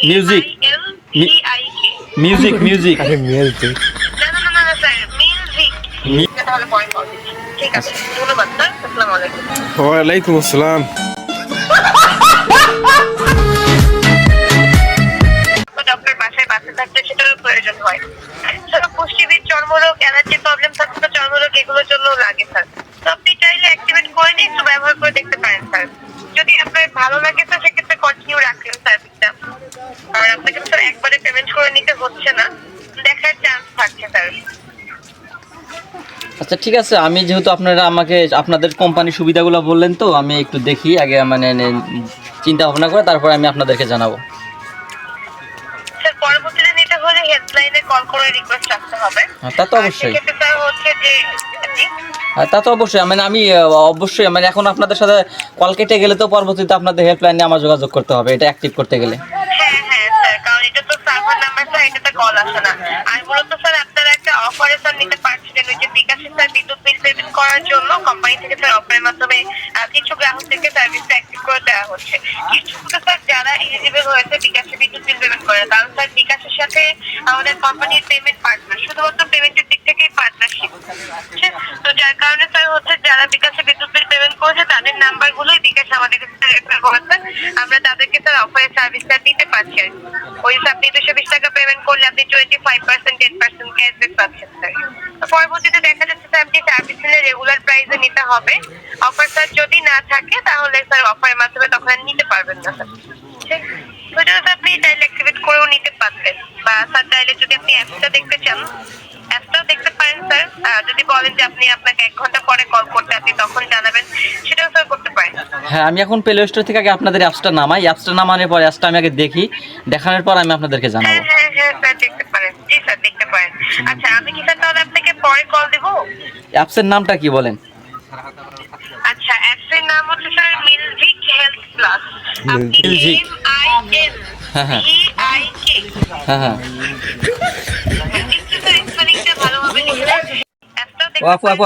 Music music music আরে music না sir music তাহলে পরে কল দিচ্ছি ঠিক আছে ধন্যবাদ স্যার আসসালামু আলাইকুম ওয়ালাইকুম আসসালাম ডক্টর বাসায় থাকতে সেটারও প্রয়োজন হয় স্যার পুষ্টিবিদ চর্মরোগ অ্যালার্জি প্রবলেম থাকলে তো চর্মরোগ এগুলোর জন্য লাগে স্যার তো আপনি চাইলে অ্যাক্টিভেট করে নিয়ে একটু ব্যবহার করে দেখতে পারেন স্যার যদি আপনার ভালো লাগে তো সেক্ষেত্রে কন্টিনিউ রাখলেন সার্ভিসটা আর আপনাকে স্যার একবারে পেমেন্ট করে নিতে হচ্ছে না দেখার চান্স থাকছে স্যার আচ্ছা ঠিক আছে আমি যেহেতু আপনারা আমাকে আপনাদের কোম্পানির সুবিধাগুলো বললেন তো আমি একটু দেখি আগে মানে চিন্তা ভাবনা করে তারপর আমি আপনাদেরকে জানাবো স্যার পরবর্তীতে নিতে হলে হেল্পলাইনে কল করে রিকোয়েস্ট রাখতে হবে তা তো অবশ্যই সেক্ষেত্রে স্যার হচ্ছে যে তা তো অবশ্যই মানে আমি অবশ্যই মানে এখন আপনাদের সাথে কল কেটে গেলে তো পরবর্তীতে আপনাদের হেল্পলাইনে আমার যোগাযোগ করতে হবে এটা অ্যাক্টিভ করতে গেলে হ্যাঁ স্যার কারণ এটা তো সার্ভার নাম্বার স্যার এটাতে কল আসে না আর মূলত স্যার আপনারা একটা অফারে স্যার নিতে পারছিলেন ওই যে বিকাশে স্যার বিদ্যুৎ বিল পেমেন্ট করার জন্য কোম্পানি থেকে স্যার অফারের মাধ্যমে কিছু গ্রাহকদেরকে সার্ভিসটা অ্যাক্টিভ করে দেওয়া হচ্ছে কিছু স্যার যারা এলিজিবল হয়েছে বিকাশে বিদ্যুৎ বিল পেমেন্ট করে কারণ স্যার বিকাশের সাথে আমাদের কোম্পানির পেমেন্ট পার্টনার শুধুমাত্র পেমেন্টের দিক থেকেই পার্টনারশিপ তো যার কারণে স্যার হচ্ছে যারা বিকাশে বিদ্যুৎ বিল পেমেন্ট করেছে তাদের নাম্বারগুলোই বিকাশ আমাদের কাছে রেফার করেছে আমরা তাদেরকে স্যার অফারের সার্ভিসটা দিতে পারছি আর ওই আপনি 220 টাকা পেমেন্ট করলে আপনি 25% 10% ক্যাশব্যাক পাচ্ছেন স্যার তো পরবর্তীতে দেখা যাচ্ছে স্যার আপনি সার্ভিস নিলে রেগুলার প্রাইসে নিতে হবে অফার স্যার যদি না থাকে তাহলে স্যার অফারের মাধ্যমে তখন নিতে পারবেন না স্যার ঠিক আপনি চাইলে অ্যাক্টিভেট করেও নিতে পারবেন বা স্যার চাইলে যদি আপনি অ্যাপসটা দেখতে চান অ্যাপসটাও দেখতে পারেন স্যার যদি বলেন যে আপনি আপনাকে 1 ঘন্টা পরে কল করতে আপনি তখন জানাবেন সেটাও স্যার করতে পারেন হ্যাঁ আমি এখন প্লে স্টোর থেকে আগে আপনাদের অ্যাপসটা নামাই অ্যাপসটা নামানোর পর অ্যাপসটা আমি আগে দেখি দেখানোর পর আমি আপনাদেরকে জানাবো হ্যাঁ স্যার দেখতে পারেন জি স্যার দেখতে পারেন আচ্ছা আমি কি স্যার তাহলে আপনাকে পরে কল দেব অ্যাপসের নামটা কি বলেন আচ্ছা অ্যাপসের নাম হচ্ছে sir Milvik health plus Milvik. হ্যাঁ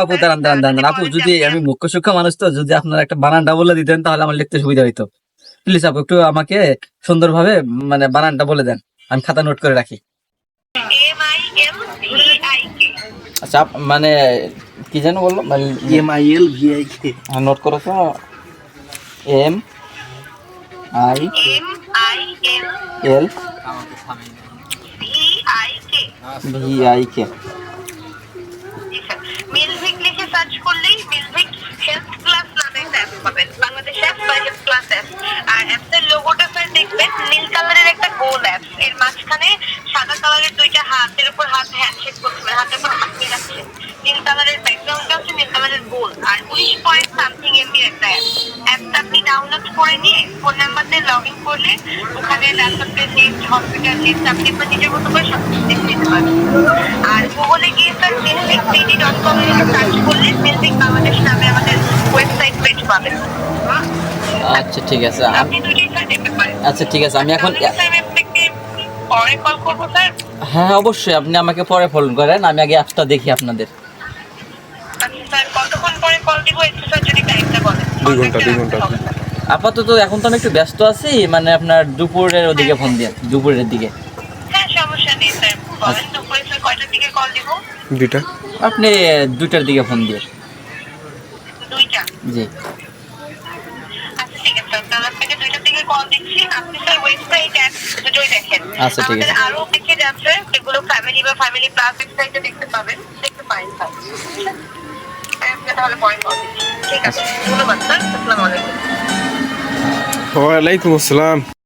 আপু দাঁড়ান আপু যদি আমি মুখ্য সূক্ষ্ম মানুষ তো যদি আপনার একটা বানানটা বলে দিতেন তাহলে আমার লিখতে সুবিধা হইতো প্লিজ আপু একটু আমাকে সুন্দরভাবে মানে বানানটা বলে দেন আমি খাতা নোট করে রাখি আচ্ছা মানে কি যেন বললো মানে MILVIK নোট করো তো MILVIK মিলভিক লিখে সার্চ করলেই মিলভিক হেলথ ক্লাস নামে একটা অ্যাপ পাবেন বাংলাদেশ অ্যাপ বা হেলথ ক্লাস অ্যাপ আর অ্যাপসের লোগোটা স্যার দেখবেন নীল কালারের একটা গোল অ্যাপ এর মাঝখানে সাদা কালারের দুইটা হাতের উপর হাত হ্যান্ডশেক করছে হাতের উপর হাত মিলাচ্ছে নীল কালারের ব্যাকগ্রাউন্ডটা হচ্ছে নীল কালারের গোল আর 19.something MB একটা অ্যাপটা আপনি ডাউনলোড করে নিয়ে ফোন নাম্বার দিয়ে লগ ইন করলে ওখানে ল্যাপটপের লিস্ট হসপিটাল লিস্ট আপনি আপনার নিজের মতো করে সব কিছু দেখে নিতে পারবেন আর গুগলে গিয়ে স্যার milvic.com লিখে সার্চ করলে মিলভিক বাংলাদেশ নামে আমাদের ওয়েবসাইট পেজ পাবেন আচ্ছা ঠিক আছে আপনি দুটোই স্যার দেখতে পারেন আচ্ছা ঠিক আছে আমি এখন পরে কল করবো স্যার হ্যাঁ অবশ্যই আপনি আমাকে পরে ফোন করেন আমি আগে অ্যাপসটা দেখি আপনাদের আচ্ছা স্যার কতক্ষণ পরে কল দিব একটু স্যার যদি টাইমটা বলেন 2 ঘন্টা আপাতত এখন তো আমি একটু ব্যস্ত আছি মানে আপনার দুপুরের ওদিকে ফোন দিয়ে দুপুরের দিকে হ্যাঁ সমস্যা নেই স্যার বলেন দুপুরে স্যার কয়টার দিকে কল দিব 2টা আপনি 2টার দিকে ফোন দিয়ে 2টা জি আচ্ছা ঠিক আছে স্যার তাহলে আপনাকে 2টার দিকে কল দিচ্ছি আপনি স্যার ওয়েবসাইট অ্যাপ দুটোই দেখেন আচ্ছা ঠিক আছে আরো প্যাকেজ আছে যেগুলো ফ্যামিলি বা ফ্যামিলি প্লাস ওয়েবসাইটে দেখতে পাবেন দেখতে পারেন স্যার আপনি তাহলে পরে কল দিচ্ছি ঠিক আছে ধন্যবাদ স্যার আসসালামু আলাইকুম ওয়ালাইকুম আসসালাম